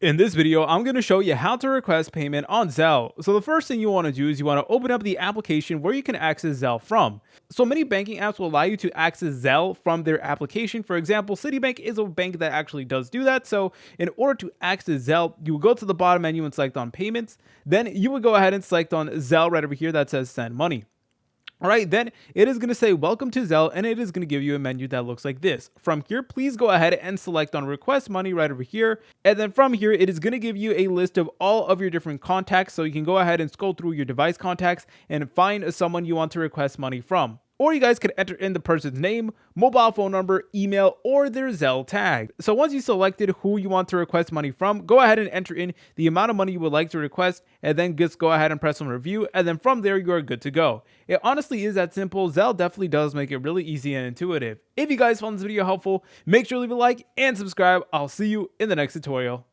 In this video, I'm going to show you how to request payment on Zelle. So the first thing you want to do is you want to open up the application where you can access Zelle from. So many banking apps will allow you to access Zelle from their application. For example, Citibank is a bank that actually does do that. So in order to access Zelle, you will go to the bottom menu and select on payments. Then you would go ahead and select on Zelle right over here that says send money. All right, then it is going to say welcome to Zelle, and it is going to give you a menu that looks like this. From here, please go ahead and select on request money right over here. And then from here, it is going to give you a list of all of your different contacts. So you can go ahead and scroll through your device contacts and find someone you want to request money from. Or you guys could enter in the person's name, mobile phone number, email, or their Zelle tag. So once you selected who you want to request money from, go ahead and enter in the amount of money you would like to request, and then just go ahead and press on review, and then from there you are good to go. It honestly is that simple. Zelle definitely does make it really easy and intuitive. If you guys found this video helpful, make sure to leave a like and subscribe. I'll see you in the next tutorial.